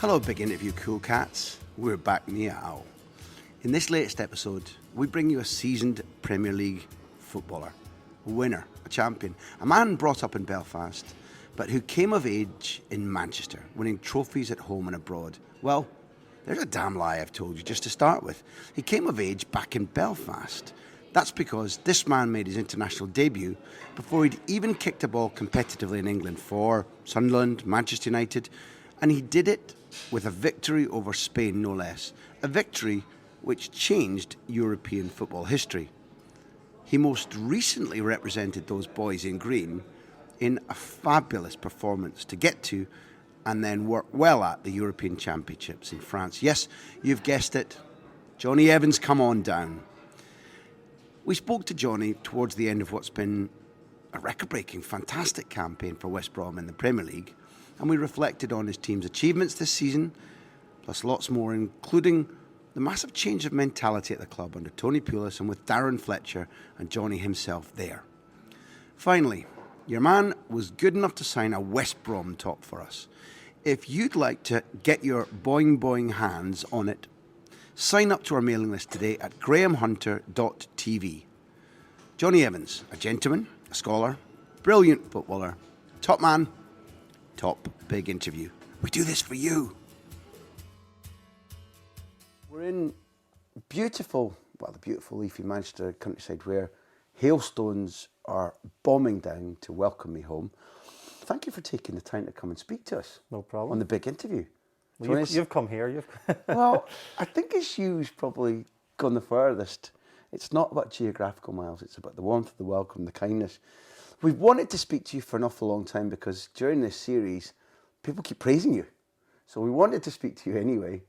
Hello, big interview cool cats. We're back meow. In this latest episode, we bring you a seasoned Premier League footballer, a winner, a champion, a man brought up in Belfast, but who came of age in Manchester, winning trophies at home and abroad. Well, there's a damn lie I've told you just to start with. He came of age back in Belfast. That's because this man made his international debut before he'd even kicked a ball competitively in England for Sunderland, Manchester United, and he did it with a victory over Spain, no less. A victory which changed European football history. He most recently represented those boys in green in a fabulous performance to get to and then work well at the European Championships in France. Yes, you've guessed it. Jonny Evans, come on down. We spoke to Jonny towards the end of what's been a record-breaking, fantastic campaign for West Brom in the Premier League, and we reflected on his team's achievements this season, plus lots more, including the massive change of mentality at the club under Tony Pulis and with Darren Fletcher and Jonny himself there. Finally, your man was good enough to sign a West Brom top for us. If you'd like to get your boing hands on it, sign up to our mailing list today at grahamhunter.tv. Jonny Evans, a gentleman, a scholar, brilliant footballer, top man, top big interview. We do this for you. We're in the beautiful leafy Manchester countryside where hailstones are bombing down to welcome me home. Thank you for taking the time to come and speak to us. No problem. On the big interview. Well, you've come here. Well, I think it's you's probably gone the furthest. It's not about geographical miles, it's about the warmth of the welcome, the kindness. We've wanted to speak to you for an awful long time because during this series, people keep praising you. So we wanted to speak to you anyway.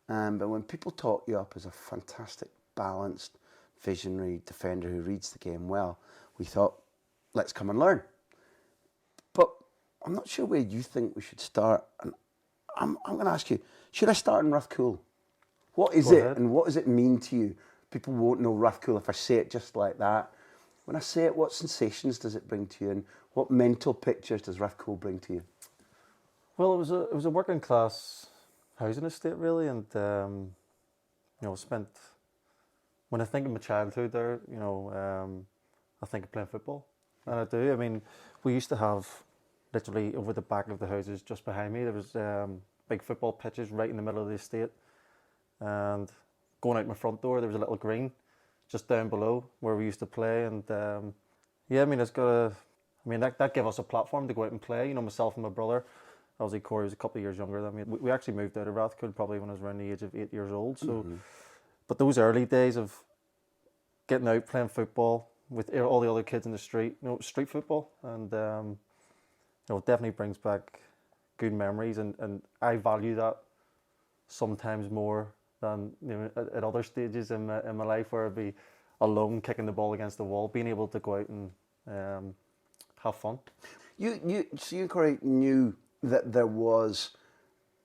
But when people talk you up as a fantastic, balanced, visionary defender who reads the game well, we thought, let's come and learn. But I'm not sure where you think we should start. And I'm going to ask you, should I start in Rathcoole? What is it and what does it mean to you? People won't know Rathcoole if I say it just like that. When I say it, what sensations does it bring to you and what mental pictures does Rathcoole bring to you? Well, it was a working class housing estate really, and spent, when I think of my childhood there, I think of playing football, and I do. I mean, we used to have literally over the back of the houses just behind me, there was big football pitches right in the middle of the estate, and going out my front door there was a little green just down below where we used to play, and that gave us a platform to go out and play. Myself and my brother, obviously Corey was a couple of years younger than me. We actually moved out of Rathcoole probably when I was around the age of 8 years old. So, But those early days of getting out playing football with all the other kids in the street, street football, and it definitely brings back good memories, and I value that sometimes more than at other stages in my life where I'd be alone kicking the ball against the wall. Being able to go out and have fun. You, Corey, knew that there was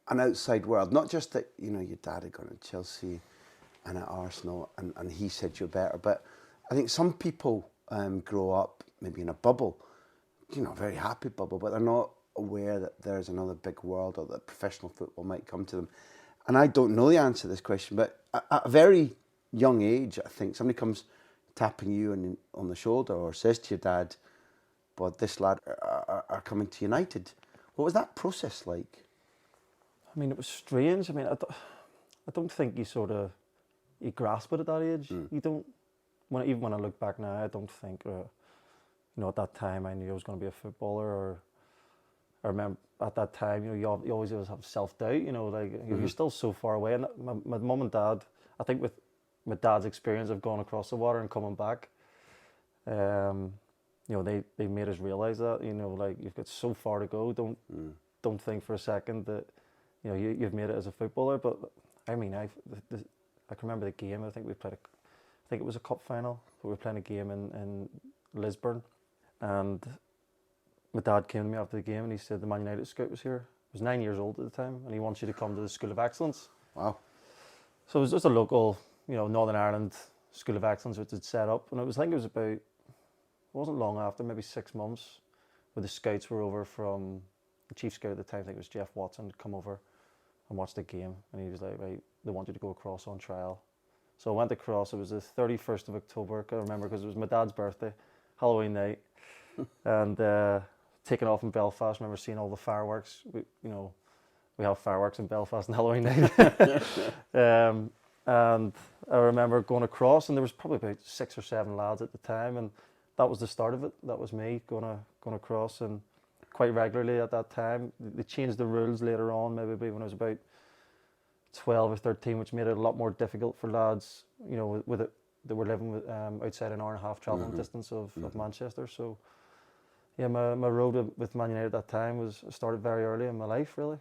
an outside world, not just that your dad had gone to Chelsea and at Arsenal, and he said you're better, but I think some people grow up maybe in a bubble, a very happy bubble, but they're not aware that there's another big world or that professional football might come to them. And I don't know the answer to this question, but at a very young age, I think somebody comes tapping you on the shoulder or says to your dad, "But this lad are coming to United." What was that process like? I mean, it was strange. I mean, I don't think you grasp it at that age. You don't. Even when I look back now, I don't think at that time I knew I was going to be a footballer, or I remember at that time, you always have self-doubt, you're still so far away. And my mum and dad, I think with my dad's experience of going across the water and coming back, they made us realise that, you've got so far to go. Don't think for a second that, you've made it as a footballer. But I mean, I can remember the game. I think I think it was a cup final, but we were playing a game in Lisburn, and my dad came to me after the game and he said the Man United scout was here. I was 9 years old at the time, and he wants you to come to the School of Excellence. Wow. So it was just a local, Northern Ireland School of Excellence which had set up, and I think it was about, it wasn't long after, maybe 6 months, where the scouts were over from, the chief scout at the time, I think it was Jeff Watson, had come over, and watched the game, and he was like, right, they want you to go across on trial. So I went across. It was the 31st of October. I remember because it was my dad's birthday, Halloween night, and taking off in Belfast. I remember seeing all the fireworks. We have fireworks in Belfast on Halloween night. And I remember going across, and there was probably about 6 or 7 lads at the time, and that was the start of it. That was me going across, and quite regularly at that time. They changed the rules later on, maybe when I was about 12 or 13, which made it a lot more difficult for lads, with it. They were living with, outside an hour and a half travelling distance of Manchester. So, yeah, my road with Man United at that time started very early in my life, really.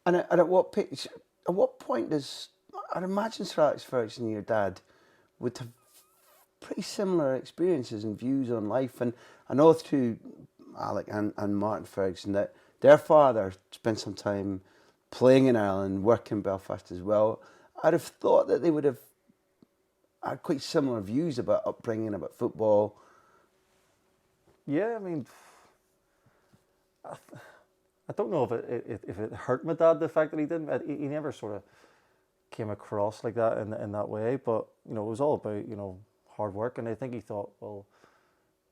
And at what point does, I'd imagine Sir Alex Ferguson and your dad would have pretty similar experiences and views on life. And I know through Alec and Martin Ferguson that their father spent some time playing in Ireland, working in Belfast as well. I'd have thought that they would have had quite similar views about upbringing, about football. Yeah, I mean, I don't know if it hurt my dad, the fact that he didn't. He never sort of came across like that in that way. But it was all about hard work, and I think he thought, well,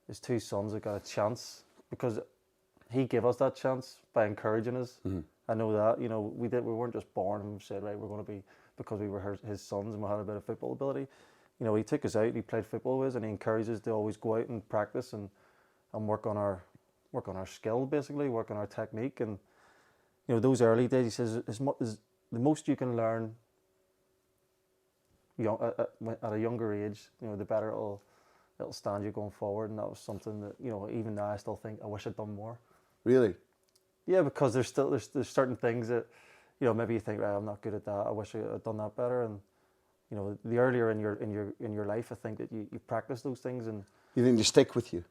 his 2 sons have got a chance because he gave us that chance by encouraging us. Mm-hmm. I know that we weren't just born and said, right, we're going to be, because we were his sons and we had a bit of football ability. He took us out, he played football with us, and he encouraged us to always go out and practice and work on our skill, basically, work on our technique. And those early days, he says, the most you can learn at a younger age, the better it'll stand you going forward. And that was something that even now I still think I wish I'd done more. Really? Yeah, because there's certain things that maybe you think, right, I'm not good at that, I wish I had done that better. And the earlier in your life, I think that you practice those things, and you think they stick with you.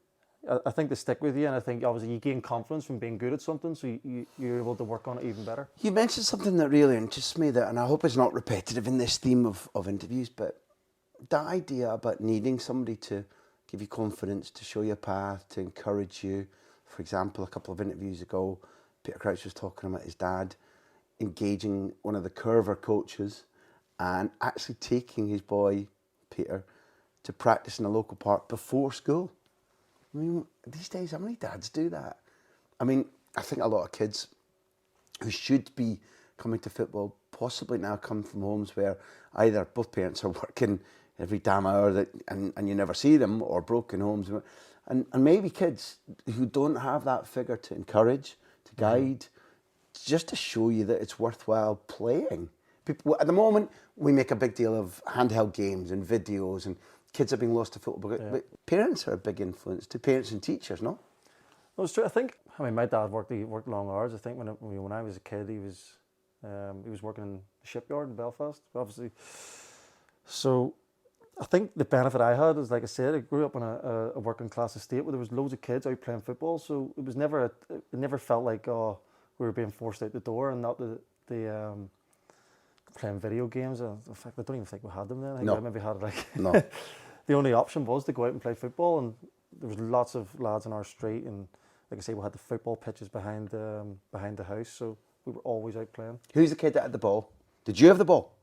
I think they stick with you, and I think obviously you gain confidence from being good at something, so you're able to work on it even better. You mentioned something that really interests me, and I hope it's not repetitive in this theme of interviews, but that idea about needing somebody to give you confidence, to show you a path, to encourage you. For example, a couple of interviews ago, Peter Crouch was talking about his dad engaging one of the curver coaches and actually taking his boy, Peter, to practice in a local park before school. I mean, these days, how many dads do that? I mean, I think a lot of kids who should be coming to football possibly now come from homes where either both parents are working every damn hour and you never see them, or broken homes. And maybe kids who don't have that figure to encourage, to guide, just to show you that it's worthwhile playing. People, at the moment, we make a big deal of handheld games and videos, and kids are being lost to football. But parents are a big influence to parents and teachers, no? No, it's true. I mean, my dad worked long hours. I think when I was a kid, he was working in the shipyard in Belfast, obviously. So I think the benefit I had is, like I said, I grew up in a working class estate where there was loads of kids out playing football. So it never felt like we were being forced out the door, and not the playing video games. In fact, I don't even think we had them then. I think I maybe had no. The only option was to go out and play football, and there was lots of lads in our street, and like I say, we had the football pitches behind the house, so we were always out playing. Who's the kid that had the ball? Did you have the ball?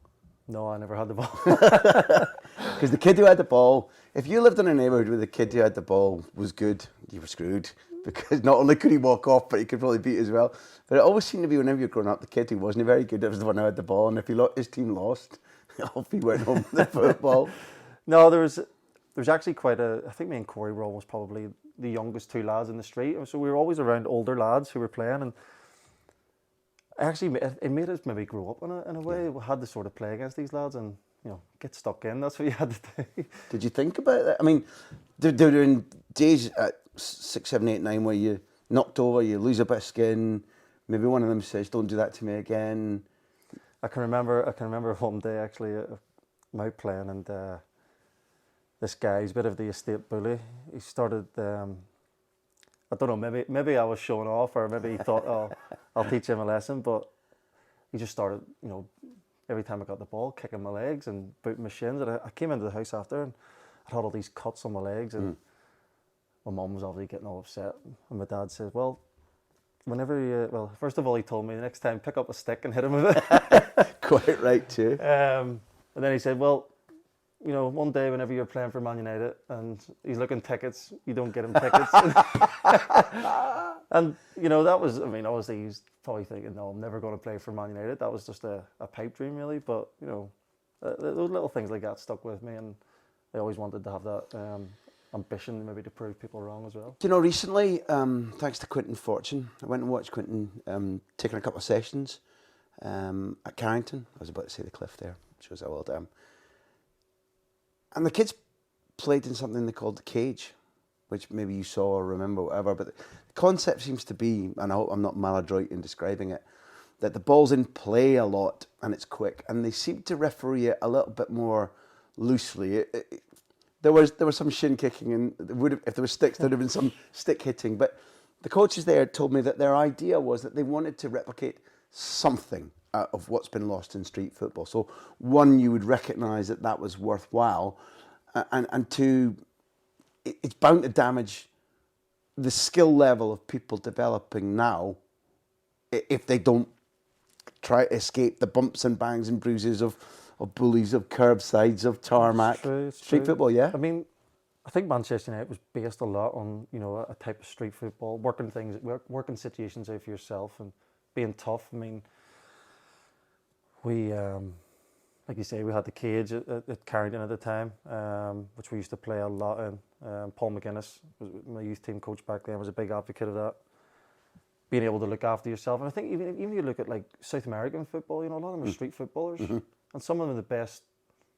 No, I never had the ball. Because the kid who had the ball, if you lived in a neighbourhood where the kid who had the ball was good, you were screwed. Because not only could he walk off, but he could probably beat as well. But it always seemed to be whenever you're growing up, the kid who wasn't very good, that was the one who had the ball. And if his team lost, off he went home with the football. No, there's actually I think me and Corey were almost probably the youngest 2 lads in the street. So we were always around older lads who were playing. And actually, it made us maybe grow up in a way. We had to sort of play against these lads and get stuck in. That's what you had to do. Did you think about that? I mean, there were days at 6, 7, 8, 9 where you knocked over, you lose a bit of skin. Maybe one of them says, "Don't do that to me again." I can remember one day actually, I'm out playing, and this guy, he's a bit of the estate bully. He started. I don't know, maybe I was showing off, or maybe he thought, oh, I'll teach him a lesson, but he just started, every time I got the ball, kicking my legs and booting my shins. And I came into the house after, and I had all these cuts on my legs, and my mum was obviously getting all upset. And my dad says, well, whenever well, first of all, he told me the next time pick up a stick and hit him with it. Quite right too. And then he said, well, one day whenever you're playing for Man United and he's looking tickets, you don't get him tickets. And that was, obviously he's probably thinking, no, I'm never going to play for Man United. That was just a pipe dream, really. But those little things like that stuck with me, and I always wanted to have that ambition, maybe to prove people wrong as well. Recently, thanks to Quentin Fortune, I went and watched Quentin taking a couple of sessions at Carrington. I was about to say the Cliff there, shows how well done. And the kids played in something they called the cage, which maybe you saw or remember, whatever. But the concept seems to be, and I hope I'm not maladroit in describing it, that the ball's in play a lot and it's quick, and they seem to referee it a little bit more loosely. There was some shin kicking, and if there were sticks, there'd have been some stick hitting. But the coaches there told me that their idea was that they wanted to replicate something of what's been lost in street football. So one, you would recognise that was worthwhile, and two, it's bound to damage the skill level of people developing now if they don't try to escape the bumps and bangs and bruises of bullies, of curbsides, of tarmac. It's street true. football, yeah? I think Manchester United was based a lot on, a type of street football, working situations out for yourself and being tough. We, like you say, we had the cage at Carrington at the time, which we used to play a lot in. Paul McGuinness, was my youth team coach back then, was a big advocate of that. Being able to look after yourself. And I think even if you look at like South American football, a lot of them are street footballers. Mm-hmm. And some of them are the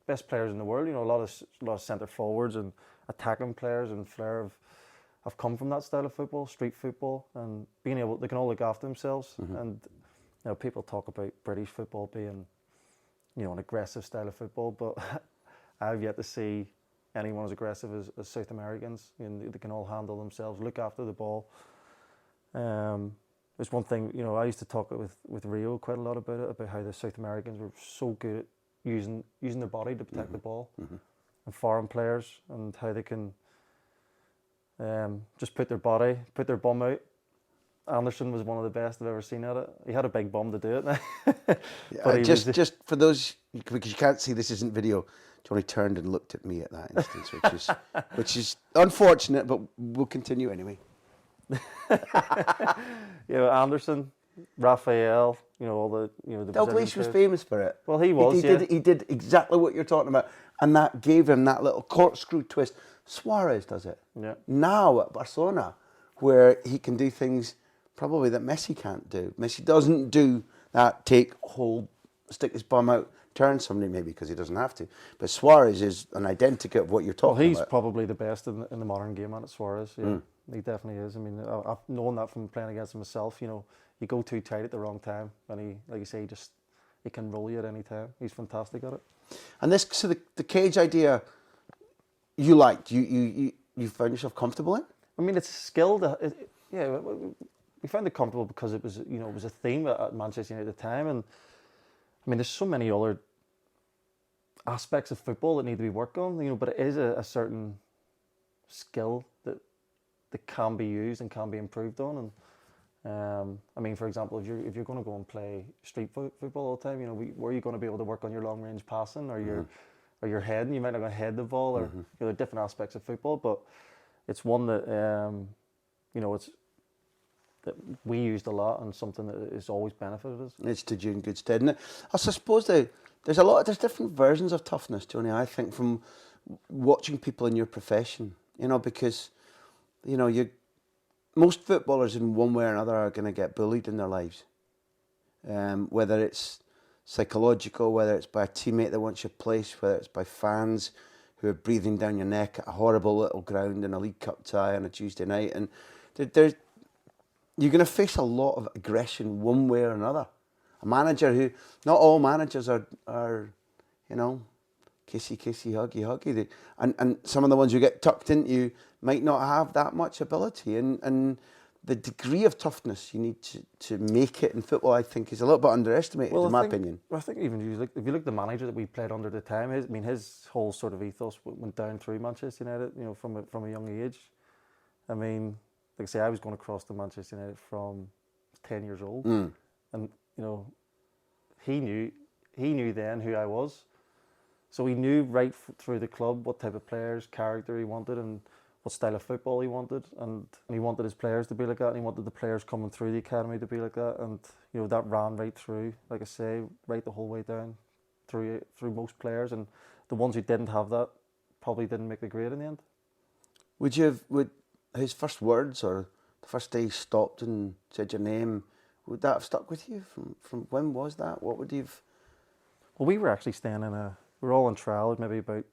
best players in the world. A lot of centre forwards and attacking players and flair have come from that style of football, street football, and they can all look after themselves. Mm-hmm. And people talk about British football being, an aggressive style of football, but I've yet to see anyone as aggressive as South Americans. They can all handle themselves, look after the ball. There's one thing, I used to talk with Rio quite a lot about how the South Americans were so good at using their body to protect the ball, and foreign players, and how they can just put their bum out. Anderson was one of the best I've ever seen at it. He had a big bum to do it. But just for those, because you can't see, this isn't video, Jonny turned and looked at me at that instance, which is unfortunate, but we'll continue anyway. Anderson, Raphael, all the the Dalglish was famous for it. Well, he was. He did exactly what you're talking about, and that gave him that little corkscrew twist. Suarez does it now at Barcelona, where he can do things probably that Messi can't do. Messi doesn't do that hold, stick his bum out, turn somebody, maybe because he doesn't have to. But Suarez is an identikit of what you're talking about. He's probably the best in the modern game, at Suarez. Yeah. He definitely is. I've known that from playing against him myself. You go too tight at the wrong time, and he, like you say, he can roll you at any time. He's fantastic at it. And so the cage idea, you liked, you found yourself comfortable in? It's a skill we found it comfortable because it was, it was a theme at Manchester United at the time, and there's so many other aspects of football that need to be worked on, but it is a certain skill that can be used and can be improved on. And for example, if you're going to go and play street football all the time, where are you going to be able to work on your long range passing or your heading? You might not go head the ball, or there are different aspects of football, but it's one that it's that we used a lot, and something that has always benefited us. It's to do in good stead. And I suppose there's different versions of toughness, Jonny, I think, from watching people in your profession, because most footballers in one way or another are going to get bullied in their lives, whether it's psychological, whether it's by a teammate that wants your place, whether it's by fans who are breathing down your neck at a horrible little ground in a League Cup tie on a Tuesday night. And you're going to face a lot of aggression one way or another. A manager who, not all managers are kissy, huggy. And some of the ones who get tucked into might not have that much ability. And the degree of toughness you need to make it in football, I think, is a little bit underestimated, in my opinion. I think even if you look at the manager that we played under at the time, his whole sort of ethos went down through Manchester United, from a young age. Like I say, I was going across to Manchester United from 10 years old, and you know, he knew then who I was, so he knew right through the club what type of players, character he wanted, and what style of football he wanted, and he wanted his players to be like that, and he wanted the players coming through the academy to be like that, and you know, that ran right through, like I say, right the whole way down through most players, and the ones who didn't have that probably didn't make the grade in the end. Would his first words, or the first day he stopped and said your name, would that have stuck with you? From when was that? What would you've? Well, we were actually staying we were all on trial, maybe about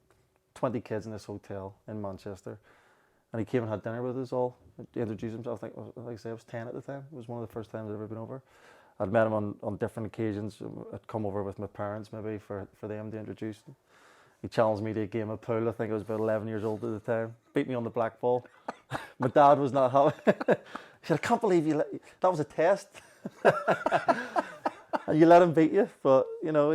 20 kids in this hotel in Manchester, and he came and had dinner with us all. He introduced himself. Like I say, I was 10 at the time. It was one of the first times I'd ever been over. I'd met him on different occasions. I'd come over with my parents maybe for them to introduce him. He challenged me to a game of pool. I think I was about 11 years old at the time. Beat me on the black ball. My dad was not happy. He said, I can't believe that was a test. And you let him beat you. But, you know,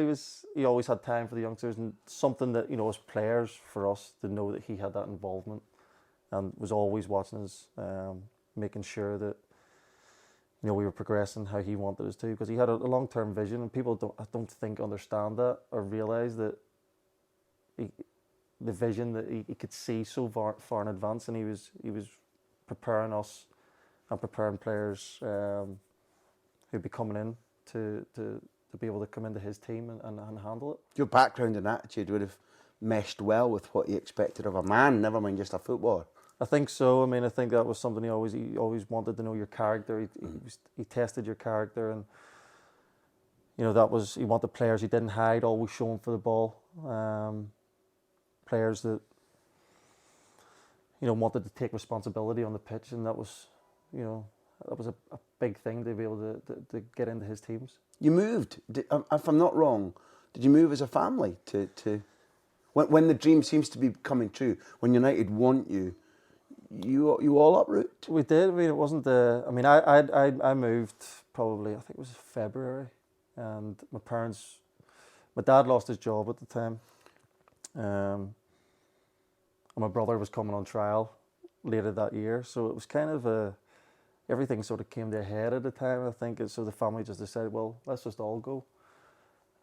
he always had time for the youngsters, and something that, you know, as players, for us to know that he had that involvement and was always watching us, making sure that, you know, we were progressing how he wanted us to, because he had a long-term vision, and people I don't think understand that or realise that the vision that he could see so far in advance, and he was preparing us and preparing players who'd be coming in to be able to come into his team and handle it. Your background and attitude would have meshed well with what he expected of a man, never mind just a footballer. I think so. I mean, I think that was something he always wanted to know your character. He tested your character, and you know, he wanted players he didn't hide, always showing for the ball. Players that, you know, wanted to take responsibility on the pitch, and that was, you know, that was a big thing to be able to get into his teams. You moved, if I'm not wrong, did you move as a family to when the dream seems to be coming true, when United want you all uproot? We did. I mean, it wasn't I moved probably, I think it was February, and my dad lost his job at the time, and my brother was coming on trial later that year, so it was kind of everything sort of came to a head at the time, I think, and so the family just decided, well, let's just all go.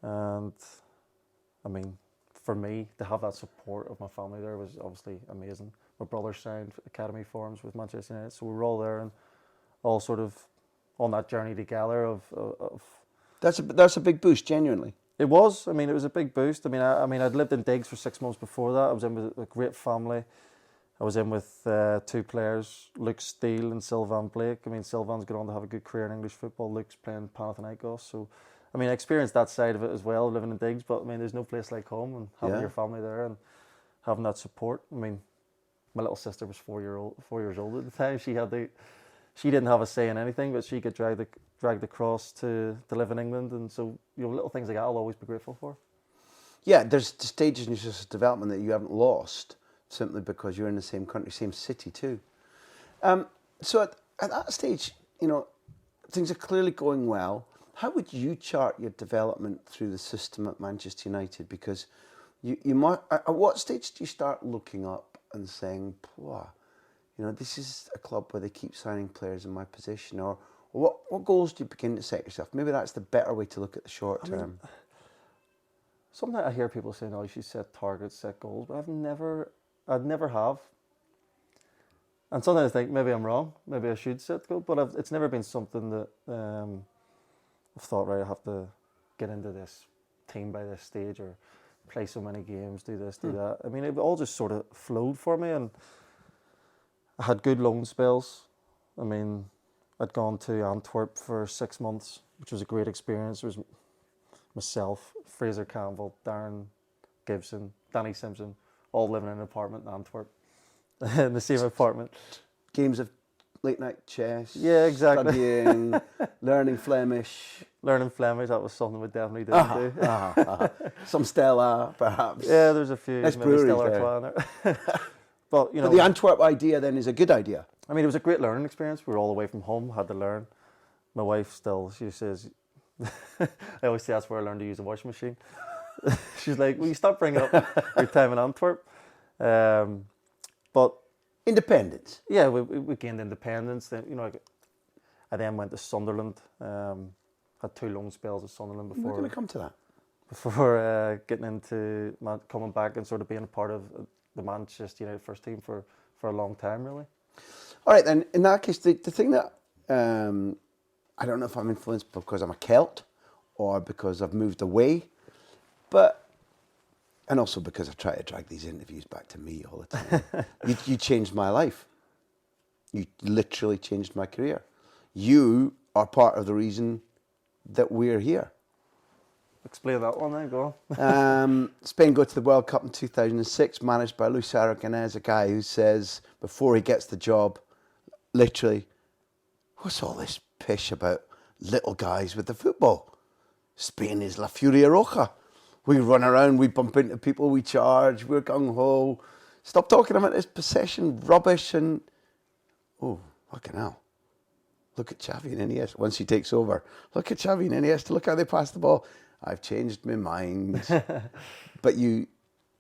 And I mean, for me to have that support of my family there was obviously amazing. My brother signed academy forms with Manchester United, so we were all there and all sort of on that journey together of That's a big boost, genuinely. It was. I mean, it was a big boost. I mean, I'd lived in Diggs for 6 months before that. I was in with a great family. I was in with 2 players, Luke Steele and Sylvain Blake. I mean, Sylvain's gone on to have a good career in English football. Luke's playing Panathinaikos. So, I mean, I experienced that side of it as well, living in Diggs. But, I mean, there's no place like home, and having your family there and having that support. I mean, my little sister was 4 years old at the time. She didn't have a say in anything, but she got dragged across to live in England. And so, you know, little things like that I'll always be grateful for. Yeah, there's stages in your development that you haven't lost, simply because you're in the same country, same city too. So at that stage, you know, things are clearly going well. How would you chart your development through the system at Manchester United? Because you might, at what stage do you start looking up and saying, "Wow, you know, this is a club where they keep signing players in my position," or what goals do you begin to set yourself? Maybe that's the better way to look at the short term. Sometimes I hear people saying, "Oh, you should set targets, set goals," but I'd never have. And sometimes I think maybe I'm wrong. Maybe I should set goals, but it's never been something that I've thought, right, I have to get into this team by this stage or play so many games, do this, do that. I mean, it all just sort of flowed for me, and I had good loan spells. I mean, I'd gone to Antwerp for 6 months, which was a great experience. It was myself, Fraser Campbell, Darren Gibson, Danny Simpson, all living in an apartment in Antwerp, in the same apartment. Games of late night chess. Yeah, exactly. Studying, learning Flemish. Learning Flemish, that was something we definitely didn't do. Some Stella, perhaps. Yeah, there's a few. Nice maybe Stella breweries Artois in there. But, you know, the Antwerp idea then is a good idea. I mean, it was a great learning experience. We were all away from home, had to learn. My wife still, she says, I always say that's where I learned to use a washing machine. She's like, will you stop bringing up your time in Antwerp? But independence. Yeah, we gained independence. Then, you know, I then went to Sunderland. Had 2 loan spells at Sunderland We're before going to come to that. getting into coming back and sort of being a part of the Manchester United first team for a long time, really. All right, then, in that case, the thing that I don't know if I'm influenced because I'm a Celt or because I've moved away, and also because I try to drag these interviews back to me all the time. You changed my life. You literally changed my career. You are part of the reason that we're here. Explain that one then, go on. Spain go to the World Cup in 2006, managed by Luis Aragonés, a guy who says, before he gets the job, literally, what's all this pish about little guys with the football? Spain is La Furia Roja. We run around, we bump into people, we charge, we're gung-ho. Stop talking about this possession rubbish and... Oh, fucking hell. Look at Xavi and Iniesta once he takes over. Look at Xavi and Iniesta, look how they pass the ball. I've changed my mind. But you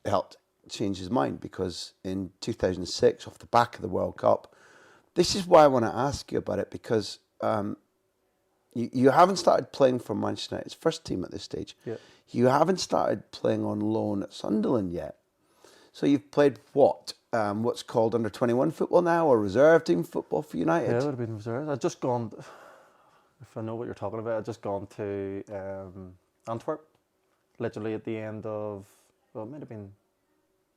helped change his mind because in 2006, off the back of the World Cup, this is why I want to ask you about it, because you haven't started playing for Manchester United's first team at this stage. Yeah. You haven't started playing on loan at Sunderland yet. So you've played what? What's called under 21 football now, or reserve team football for United? Yeah, it would have been reserved. I'd just gone, if I know what you're talking about, I'd just gone to Antwerp, literally at the end of, well, it might have been,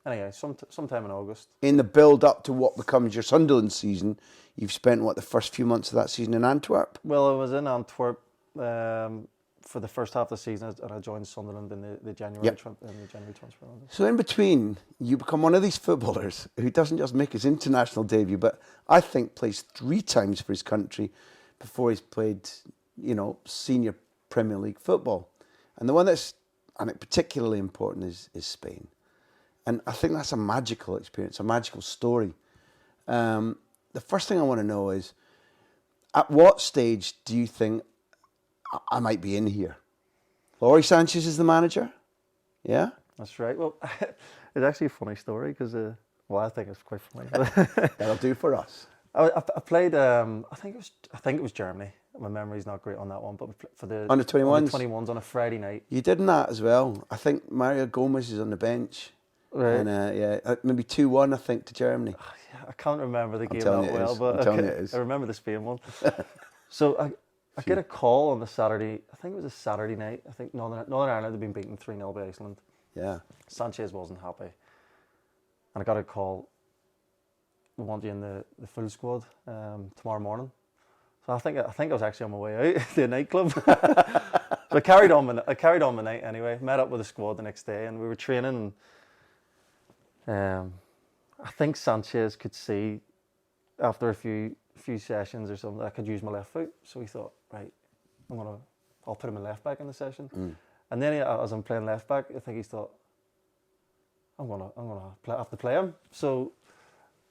anyway, sometime in August. In the build up to what becomes your Sunderland season, you've spent, what, the first few months of that season in Antwerp? Well, I was in Antwerp for the first half of the season, and I joined Sunderland in the January, transfer window. So in between, you become one of these footballers who doesn't just make his international debut, but I think plays 3 times for his country before he's played, senior Premier League football. And the one that's particularly important is Spain. And I think that's a magical experience, a magical story. The first thing I want to know is, at what stage do you think I might be in here? Laurie Sanchez is the manager? Yeah? That's right. Well, it's actually a funny story because, I think it's quite funny. That'll do for us. I played, I think it was Germany. My memory's not great on that one, but for the under 21s? 21s on a Friday night. You did in that as well. I think Mario Gomez is on the bench. Right. And maybe 2-1, I think, to Germany. I can't remember the game that well, but I remember the Spain one. So I get a call on the Saturday, I think it was a Saturday night. I think Northern Ireland had been beaten 3-0 by Iceland. Yeah. Sanchez wasn't happy. And I got a call, we want you in the full squad tomorrow morning. So I think I was actually on my way out to the nightclub. So I carried on my night anyway, met up with the squad the next day, and we were training. I think Sanchez could see after a few sessions or something that I could use my left foot. So he thought, right, I'll put him in left back in the session. And then as I'm playing left back, I think he thought, I'm gonna have to play him. So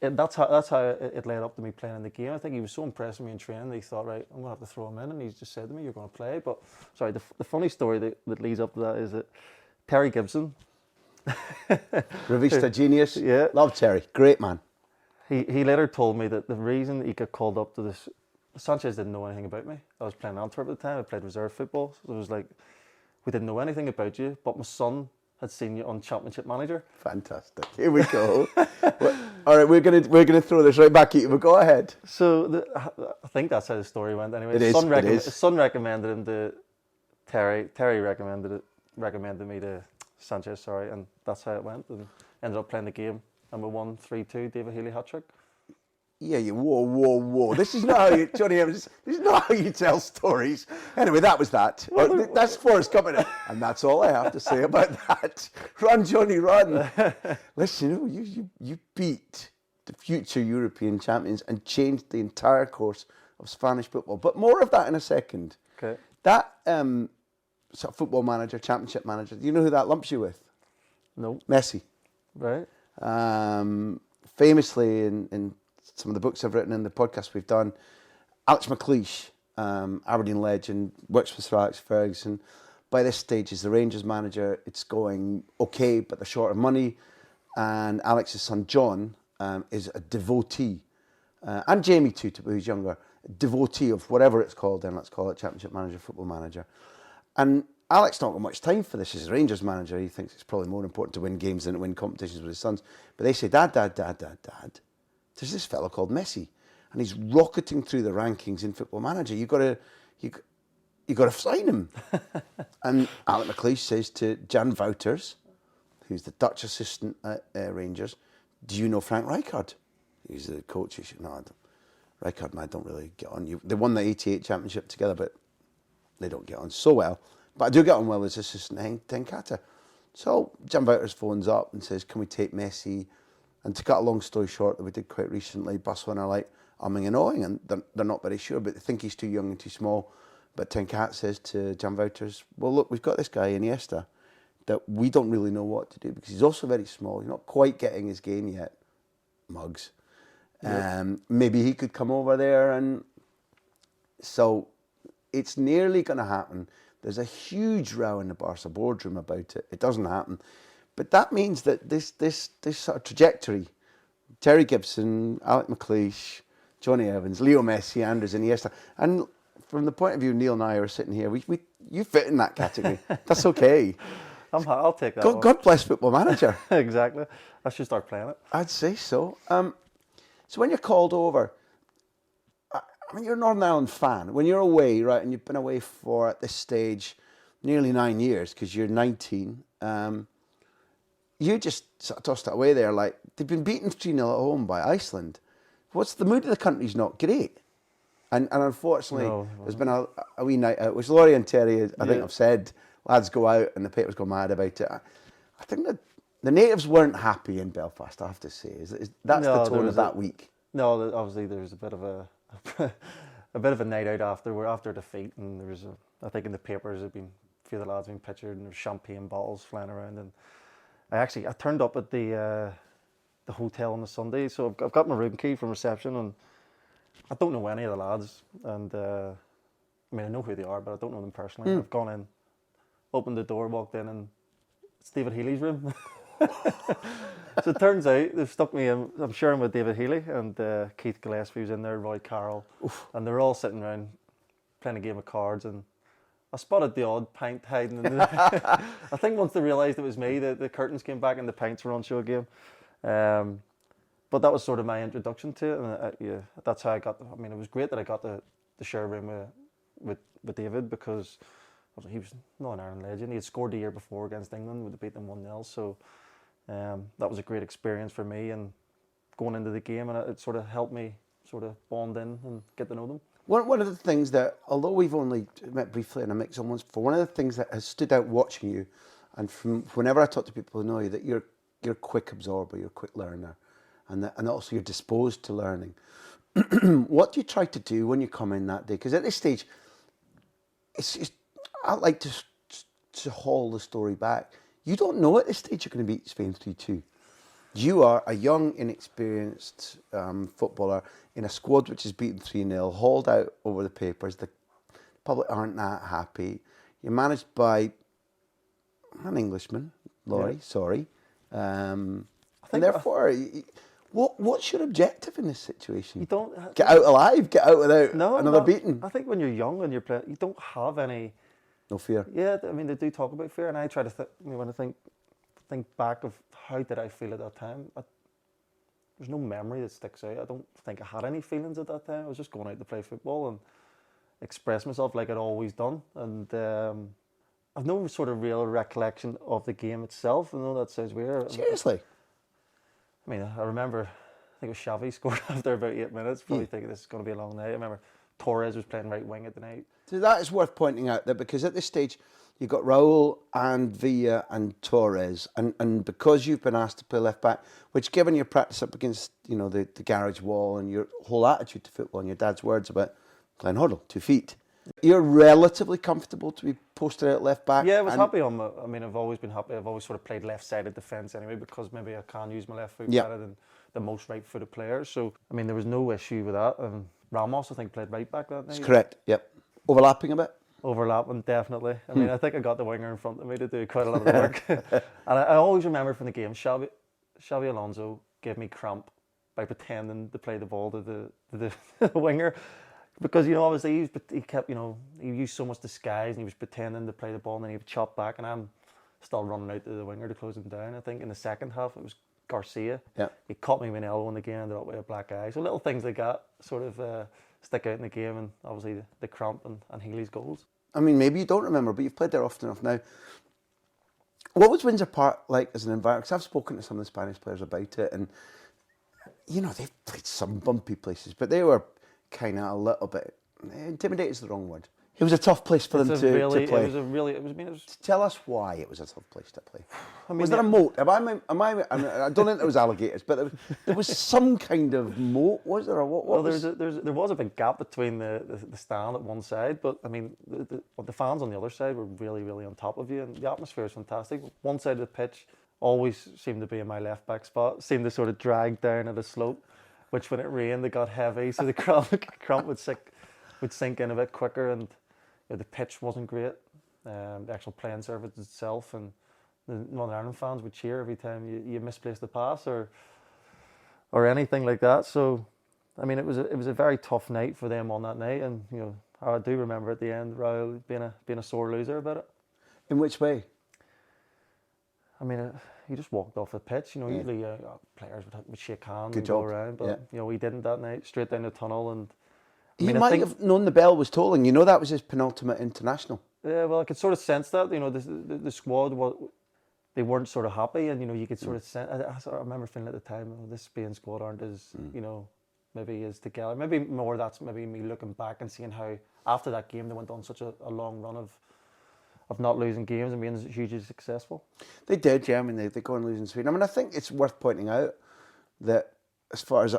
that's how it led up to me playing in the game. I think he was so impressed with me in training that he thought, right, I'm gonna have to throw him in, and he just said to me, you're gonna play. But sorry, the funny story that leads up to that is that Terry Gibson, Revista genius. Yeah. Love Terry. Great man. He later told me that the reason he got called up to this, Sanchez didn't know anything about me. I was playing Antwerp at the time. I played reserve football. So it was like, we didn't know anything about you, but my son had seen you on Championship Manager. Fantastic. Here we go. All right, we're gonna throw this right back at you, but go ahead. So I think that's how the story went anyway. His son recommended him to Terry. Terry recommended me to Sanchez, and that's how it went. And ended up playing the game, and we won 3-2. David Healy hat-trick. Yeah, whoa. This is not how you, Jonny Evans, this is not how you tell stories. Anyway, that was that. That's Forrest Gump. And that's all I have to say about that. Run, Johnny, run. Listen, you beat the future European champions and changed the entire course of Spanish football. But more of that in a second. Okay. That sort of football manager, championship manager, do you know who that lumps you with? No. Messi. Right. Famously in some of the books I've written and the podcasts we've done, Alex McLeish, Aberdeen legend, works with Sir Alex Ferguson. By this stage, is the Rangers manager. It's going okay, but they're short of money. And Alex's son John is a devotee, and Jamie too, who's younger, devotee of whatever it's called, then let's call it Championship Manager, Football Manager. And Alex not got much time for this as a Rangers manager. He thinks it's probably more important to win games than to win competitions with his sons. But they say, Dad, there's this fellow called Messi, and he's rocketing through the rankings in Football Manager. You got to sign him. And Alec McLeish says to Jan Wouters, who's the Dutch assistant at Rangers, do you know Frank Rijkaard? He's the coach. He said, no, I don't. Rijkaard and I don't really get on. They won the 88 championship together, but they don't get on so well. But I do get on well as assistant Tenkata. So Jan Wouters phones up and says, can we take Messi? And to cut a long story short, that we did quite recently, Barcelona are like umming and ahhing, and they're not very sure, but they think he's too young and too small. But Tenkat says to Jan Wouters, well, look, we've got this guy, Iniesta, that we don't really know what to do because he's also very small. He's not quite getting his game yet. Mugs. Yeah. Maybe he could come over there. And so it's nearly going to happen. There's a huge row in the Barca boardroom about it. It doesn't happen. But that means that this sort of trajectory, Terry Gibson, Alec McLeish, Jonny Evans, Leo Messi, Andres Iniesta, and from the point of view, Neil and I are sitting here, you fit in that category. That's okay. I'll take that. God bless Football Manager. Exactly. I should start playing it. I'd say so. So when you're called over, I mean, you're a Northern Ireland fan. When you're away, right, and you've been away for, at this stage, nearly 9 years, because you're 19, you just sort of tossed it away there like, they've been beaten 3-0 at home by Iceland. What's the mood of the country's not great. And unfortunately, there's been a wee night out, which Laurie and Terry, I think, have said, lads go out and the papers go mad about it. I think that the natives weren't happy in Belfast, I have to say. That's the tone of that week. No, obviously there was a bit of a night out after defeat, and there was I think in the papers a few of the lads being pictured, and there was champagne bottles flying around. And I turned up at the hotel on the Sunday, so I've got my room key from reception, and I don't know any of the lads, and I mean I know who they are, but I don't know them personally. I've gone in, opened the door, walked in, and it's David Healy's room. So it turns out they've stuck me in. I'm sharing with David Healy and Keith Gillespie was in there, Roy Carroll, and they're all sitting around playing a game of cards, and I spotted the odd pint hiding in the I think once they realised it was me, the curtains came back and the pints were on show again. But that was sort of my introduction to it, and that's how I got. I mean, it was great that I got to share a room with David, because he was not an Ireland legend. He had scored the year before against England, would have beat them 1-0. So that was a great experience for me, and going into the game, and it sort of helped me sort of bond in and get to know them. One of the things that, although we've only met briefly in a mix on once before, one of the things that has stood out watching you, and from whenever I talk to people who know you, that you're a quick absorber, you're a quick learner, and also you're disposed to learning. What do you try to do when you come in that day? Because at this stage, I like to haul the story back. You don't know at this stage you're going to beat Spain 3-2. You are a young, inexperienced footballer in a squad which is beaten 3-0, hauled out over the papers. The public aren't that happy. You're managed by an Englishman, Laurie, sorry. And therefore, what's your objective in this situation? You don't get out alive, get out without another beating. I think when you're young and you're playing, you don't have any... No fear. Yeah, I mean, they do talk about fear, and I try to when I think back of how did I feel at that time. There's no memory that sticks out. I don't think I had any feelings at that time. I was just going out to play football and express myself like I'd always done. And I've no sort of real recollection of the game itself. I know that sounds weird. Seriously? I mean, I remember, I think it was Xavi scored after about 8 minutes, probably thinking this is going to be a long night. I remember Torres was playing right wing at the night. So that is worth pointing out, that because at this stage you've got Raul and Villa and Torres, and because you've been asked to play left back, which given your practice up against the garage wall and your whole attitude to football and your dad's words about Glenn Hoddle, 2 feet, you're relatively comfortable to be posted out left back. Yeah, I was happy on I mean, I've always been happy. I've always sort of played left-sided defence anyway, because maybe I can use my left foot better than the most right-footed players. So, I mean, there was no issue with that. And Ramos, I think, played right back that night. That's correct, yep. Overlapping a bit? Overlapping, definitely. I mean, I think I got the winger in front of me to do quite a lot of work. And I always remember from the game, Xavi Alonso gave me cramp by pretending to play the ball to the winger. Because, obviously he kept, he used so much disguise and he was pretending to play the ball and then he would chop back and I'm still running out to the winger to close him down. I think in the second half it was Garcia. Yeah. He caught me with an elbow in the game, ended up with a black eye. So little things like that sort of stick out in the game, and obviously the cramp and Healy's goals. I mean, maybe you don't remember, but you've played there often enough now. What was Windsor Park like as an environment? Because I've spoken to some of the Spanish players about it, and they've played some bumpy places, but they were kind of a little bit intimidated is the wrong word. It was a tough place for them to play. Tell us why it was a tough place to play. Was there a moat? I don't think there was alligators, but there was some kind of moat. Was there? There was a big gap between the stand at one side, but I mean the fans on the other side were really, really on top of you, and the atmosphere was fantastic. One side of the pitch always seemed to be in my left back spot, seemed to sort of drag down at a slope, which when it rained it got heavy, so the cramp would sink in a bit quicker, and the pitch wasn't great. The actual playing surface itself, and the Northern Ireland fans would cheer every time you misplaced the pass or anything like that. So, I mean, it was a very tough night for them on that night, and I do remember at the end Raul being a sore loser about it. In which way? I mean, he just walked off the pitch. Usually players would shake hands and job. go around, but he didn't that night. Straight down the tunnel, and he might have known the bell was tolling. That was his penultimate international. Yeah, well, I could sort of sense that. The squad they weren't sort of happy, and you could sort of sense. I remember feeling at the time, this Spain squad aren't as maybe as together. Maybe more that's maybe me looking back and seeing how after that game they went on such a long run of not losing games and being hugely successful. They did, yeah. I mean, they go and lose in Sweden. I mean, I think it's worth pointing out that as far as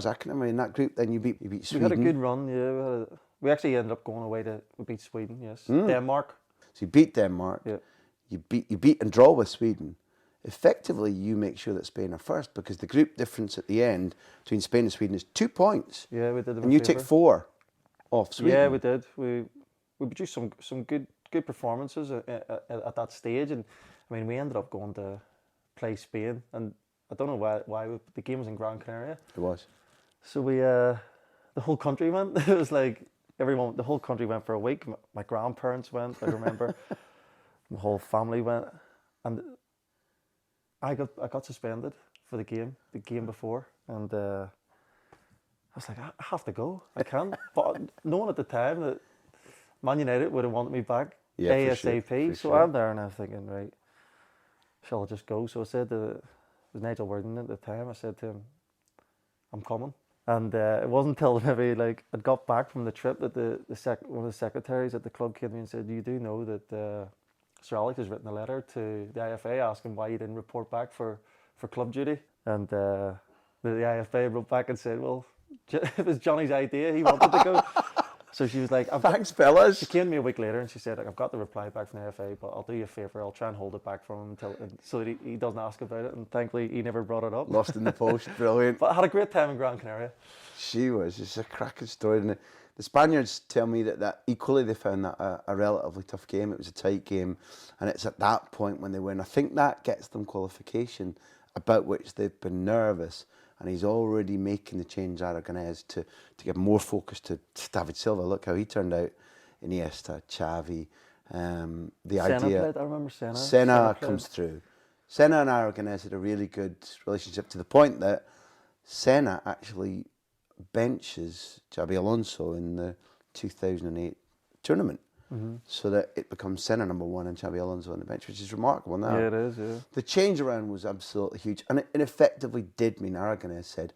I can remember, in that group, then you beat Sweden. We had a good run, yeah. We actually ended up going away we beat Sweden, yes. Denmark. So you beat Denmark. Yeah. You beat and draw with Sweden. Effectively, you make sure that Spain are first because the group difference at the end between Spain and Sweden is 2 points. Yeah, we did. And you take 4 off Sweden. Yeah, we did. We produced some good performances at that stage, and I mean we ended up going to play Spain, and I don't know why the game was in Gran Canaria. It was. So we the whole country went. It was like the whole country went for a week. My grandparents went. I remember the whole family went, and I got suspended for the game before, and I was like, I have to go. I can't. But knowing at the time that Man United would have wanted me back ASAP. For so sure. I'm there and I'm thinking, right, shall I just go? So I said it was Nigel Worden at the time. I said to him, I'm coming. And it wasn't until maybe I'd got back from the trip that one of the secretaries at the club came to me and said, you do know that Sir Alex has written a letter to the IFA asking why you didn't report back for club duty. And the IFA wrote back and said, well, it was Johnny's idea. He wanted to go. So she was like, thanks, fellas. She came to me a week later and she said, I've got the reply back from the IFA, but I'll do you a favour. I'll try and hold it back from him so that he doesn't ask about it. And thankfully, he never brought it up. Lost in the post. Brilliant. But I had a great time in Gran Canaria. She was. It's a cracking story. And the Spaniards tell me that equally they found that a relatively tough game. It was a tight game. And it's at that point when they win. I think that gets them qualification, about which they've been nervous. And he's already making the change Aragonés to give more focus to David Silva. Look how he turned out. Iniesta, Xavi, the Senna idea. played. I remember Senna. Senna comes through. Senna and Aragonés had a really good relationship to the point that Senna actually benches Xabi Alonso in the 2008 tournament. Mm-hmm. So that it becomes Senna number 1 and Xabi Alonso on the bench, which is remarkable now. Yeah, it is, yeah. The change around was absolutely huge. And it effectively did mean Aragonés said,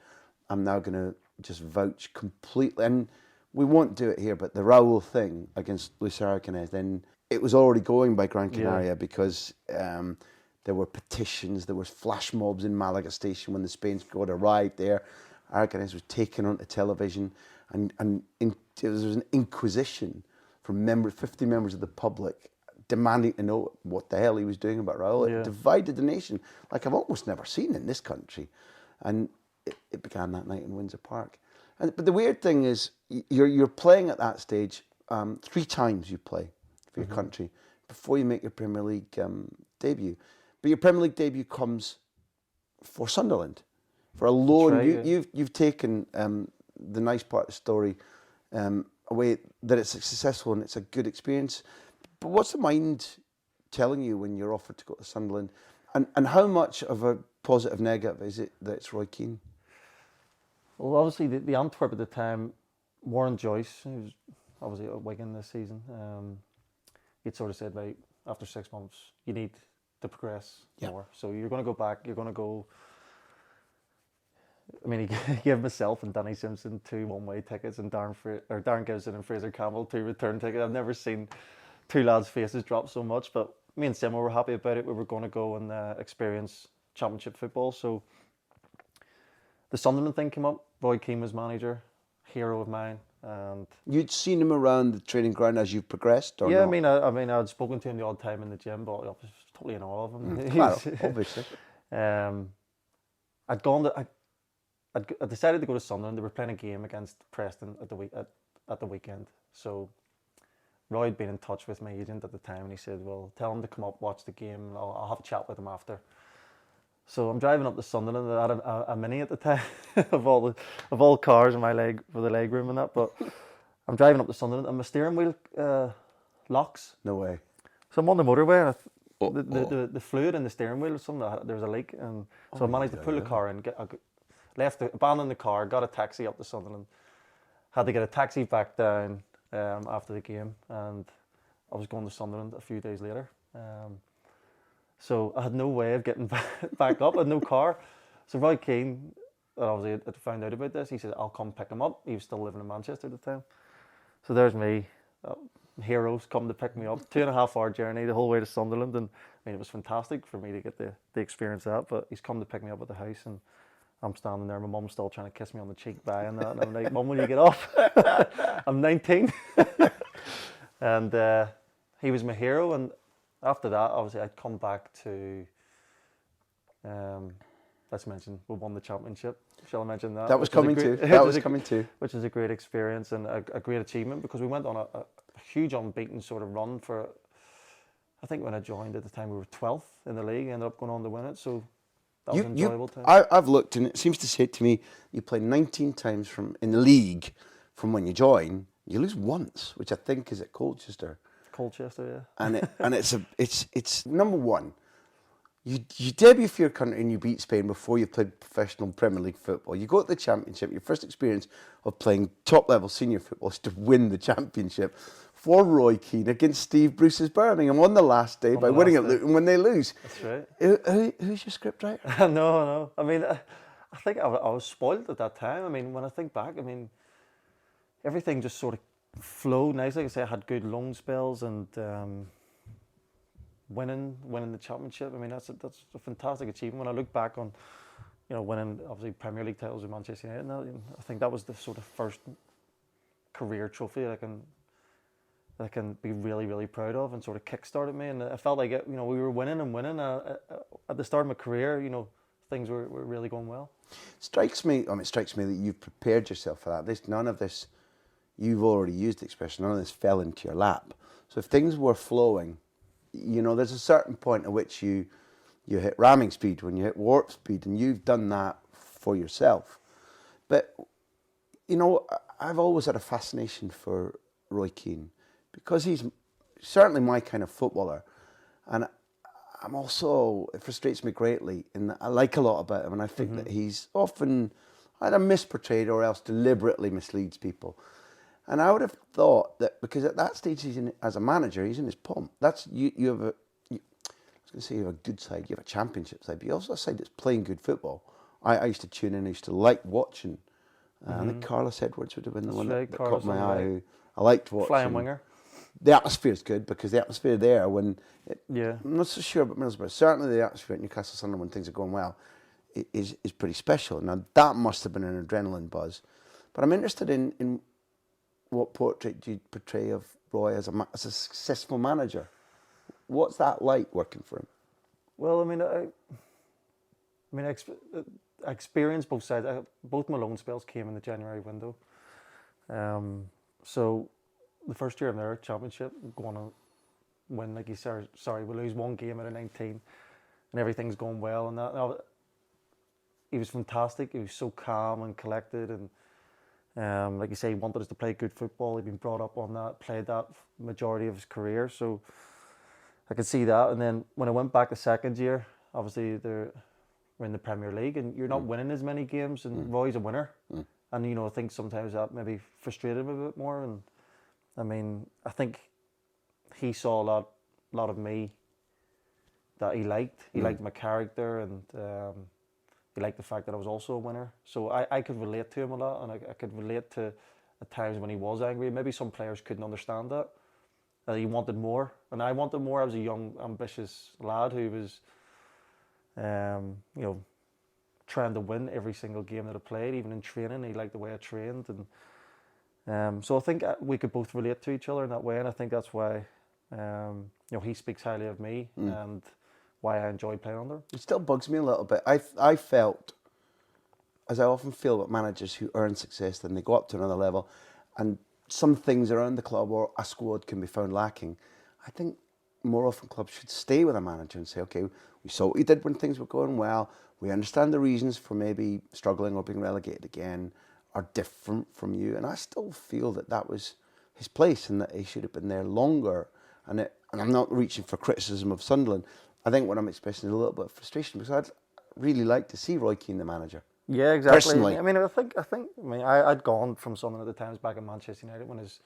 I'm now going to just vouch completely. And we won't do it here, but the Raul thing against Luis Aragonés, then it was already going by Gran Canaria because there were petitions, there was flash mobs in Malaga station when the Spain squad arrived there. Aragonés was taken onto television and there was an inquisition from 50 members of the public demanding to know what the hell he was doing about Raul. It divided the nation like I've almost never seen in this country. And it began that night in Windsor Park. But the weird thing is, you're playing at that stage 3 times you play for your country before you make your Premier League debut. But your Premier League debut comes for Sunderland, for a loan. Right, You've taken the nice part of the story a way that it's successful and it's a good experience. But what's the mind telling you when you're offered to go to Sunderland? And how much of a positive negative is it that it's Roy Keane? Well, obviously the Antwerp at the time, Warren Joyce, who was obviously at Wigan this season, he'd sort of said, right, after 6 months, you need to progress more. So you're going to go back, you're going to go... I mean, he gave myself and Danny Simpson 2 one-way tickets and Darren Gibson and Fraser Campbell 2 return tickets. I've never seen 2 lads' faces drop so much, but me and Simo were happy about it. We were going to go and experience Championship football. So the Sunderland thing came up. Roy Keane was manager, hero of mine. And you'd seen him around the training ground as you've progressed, or yeah, not? I mean, I'd spoken to him the odd time in the gym, but I was totally in awe of him. Well, obviously. I decided to go to Sunderland. They were playing a game against Preston at the weekend. So Roy had been in touch with my agent at the time, and he said, "Well, tell him to come up, watch the game. And I'll have a chat with him after." So I'm driving up to Sunderland. I had a Mini at the time of all cars in my for the leg room and that. But I'm driving up to Sunderland, and my steering wheel locks. No way. So I'm on the motorway, and the fluid in the steering wheel, there was a leak, and so I managed to pull the car in, abandoned the car, got a taxi up to Sunderland, had to get a taxi back down after the game, and I was going to Sunderland a few days later. So I had no way of getting back up, I had no car. So Roy Keane, obviously had found out about this, he said, "I'll come pick him up." He was still living in Manchester at the time. So there's me, heroes come to pick me up, 2.5 hour journey the whole way to Sunderland, and I mean, it was fantastic for me to get the experience of that, but he's come to pick me up at the house, and I'm standing there, my mum's still trying to kiss me on the cheek by and that, and I'm like, "Mum, will you get off?" I'm 19. And he was my hero, and after that, obviously, I'd come back to, let's mention, we won the championship. Shall I mention that? That was coming too. Which is a great experience and a great achievement, because we went on a huge unbeaten sort of run for, I think when I joined at the time, we were 12th in the league, ended up going on to win it, so that was an enjoyable time. I've looked, and it seems to say to me, you play 19 times in the league from when you join, you lose once, which I think is at Colchester. Colchester, yeah. And it's number one. You debut for your country and you beat Spain before you played professional Premier League football. You go to the Championship. Your first experience of playing top level senior football is to win the Championship for Roy Keane against Steve Bruce's Birmingham on the last day by winning it when they lose. That's right. Who's your scriptwriter? No. I mean, I think I was spoiled at that time. I mean, when I think back, I mean, everything just sort of flowed nicely. Like I say, I had good loan spells and winning the championship. I mean, that's a fantastic achievement. When I look back on, winning obviously Premier League titles with Manchester United, I think that was the sort of first career trophy that I can be really, really proud of, and sort of kick-started me. And I felt like we were winning and winning. At the start of my career, things were really going well. It strikes me that you've prepared yourself for that. None of this, you've already used the expression, none of this fell into your lap. So if things were flowing, there's a certain point at which you hit ramming speed, when you hit warp speed, and you've done that for yourself. But, I've always had a fascination for Roy Keane, because he's certainly my kind of footballer. And I'm also, it frustrates me greatly, in that I like a lot about him, and I think that he's often either misportrayed or else deliberately misleads people. And I would have thought that, because at that stage, as a manager, he's in his pomp. You have I was going to say you have a good side, you have a championship side, but you also have a side that's playing good football. I used to tune in, I used to like watching. I think Carlos Edwards would have been the one that caught my eye, who I liked watching. Flying winger. The atmosphere is good, because the atmosphere there, I'm not so sure about Middlesbrough, certainly the atmosphere at Newcastle Sunderland when things are going well is pretty special. Now, that must have been an adrenaline buzz. But I'm interested in what portrait do you portray of Roy as a successful manager? What's that like working for him? Well, I experienced both sides. Both my loan spells came in the January window. So the first year of their championship, going to win, like you said, we lose one game out of 19, and everything's going well. And that he was fantastic. He was so calm and collected, and Like you say, he wanted us to play good football. He'd been brought up on that, played that majority of his career. So I could see that. And then when I went back the second year, obviously we're in the Premier League and you're not winning as many games, and Roy's a winner. And, you know, I think sometimes that maybe frustrated him a bit more. And I mean, I think he saw a lot of me that he liked. He liked my character, and he liked the fact that I was also a winner. So I could relate to him a lot, and I could relate to at times when he was angry. Maybe some players couldn't understand that he wanted more, and I wanted more. I was a young, ambitious lad who was, you know, trying to win every single game that I played, even in training. He liked the way I trained, and so I think we could both relate to each other in that way, and I think that's why, you know, he speaks highly of me and why I enjoy playing under him. It still bugs me a little bit. I felt, as I often feel about managers who earn success, then they go up to another level, and some things around the club or a squad can be found lacking. I think more often clubs should stay with a manager and say, okay, we saw what he did when things were going well. We understand the reasons for maybe struggling or being relegated again are different from you. And I still feel that was his place and that he should have been there longer. And I'm not reaching for criticism of Sunderland. I think what I'm expressing is a little bit of frustration, because I'd really like to see Roy Keane the manager. Yeah, exactly. Personally. I mean, I'd gone from Sunderland at the times back at Manchester United when his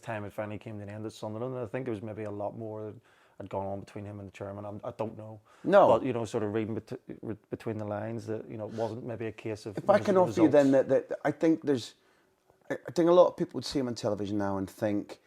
time had finally came to an end at Sunderland. And I think it was maybe a lot more that had gone on between him and the chairman. I don't know. No. But, you know, sort of reading between the lines that, you know, it wasn't maybe a case of... If I can offer you then that I think a lot of people would see him on television now and think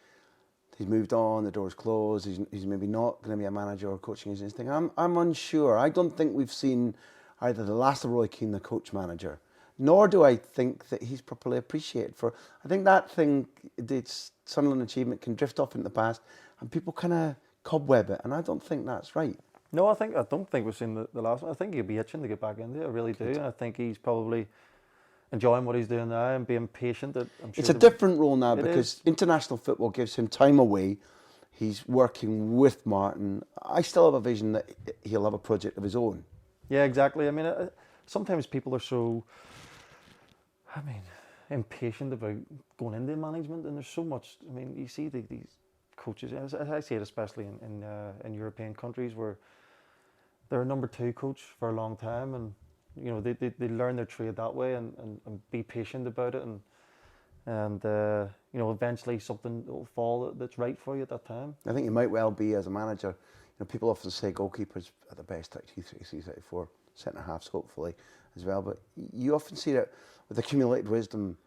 he's moved on, the door's closed, he's maybe not going to be a manager or coaching his thing. I'm unsure. I don't think we've seen either the last of Roy Keane, the coach manager, nor do I think that he's properly appreciated for. I think that thing, the Sunderland achievement, can drift off into the past and people kind of cobweb it, and I don't think that's right. No, I don't think we've seen the last one. I think he'll be itching to get back into it. I really do. And I think he's probably enjoying what he's doing now and being patient. I'm sure it's a different role now because international football gives him time away. He's working with Martin. I still have a vision that he'll have a project of his own. Yeah, exactly. I mean, sometimes people are so, impatient about going into management, and there's so much. I mean, you see these coaches, as I see it, especially in European countries where they're a number two coach for a long time, and you know they learn their trade that way and be patient about it, and you know, eventually something will fall that's right for you at that time. I think you might well be as a manager. You know, people often say goalkeepers are the best at 33, 34, centre halves hopefully as well, but you often see that with accumulated wisdom.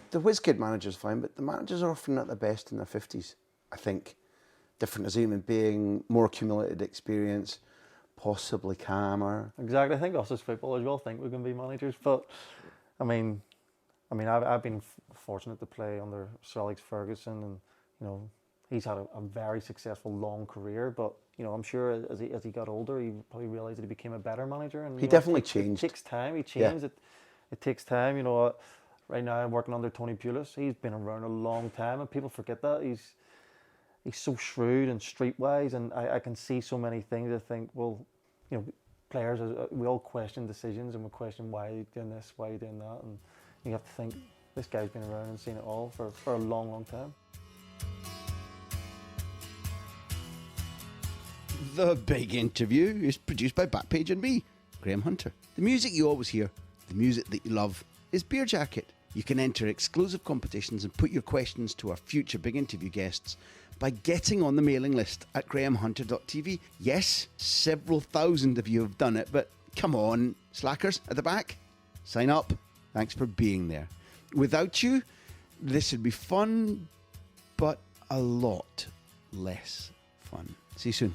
The whiz kid manager's fine, but the managers are often at their best in their 50s. I think different as a human being, more accumulated experience, possibly calmer. Exactly. I think us as footballers will think we can be managers, but I mean, I've been fortunate to play under Sir Alex Ferguson, and you know, he's had a very successful long career. But you know, I'm sure as he got older, he probably realised that he became a better manager. And he definitely changed. It takes time. He changed. Yeah. It takes time. You know, right now I'm working under Tony Pulis. He's been around a long time, and people forget that he's so shrewd and streetwise, and I can see so many things. I think, well, you know, players, we all question decisions, and we question why are you doing this, why are you doing that, and you have to think, this guy's been around and seen it all for a long, long time. The Big Interview is produced by Backpage and me, Graham Hunter. The music you always hear, the music that you love, is Beer Jacket. You can enter exclusive competitions and put your questions to our future Big Interview guests by getting on the mailing list at grahamhunter.tv. Yes, several thousand of you have done it, but come on, slackers at the back, sign up. Thanks for being there. Without you, this would be fun, but a lot less fun. See you soon.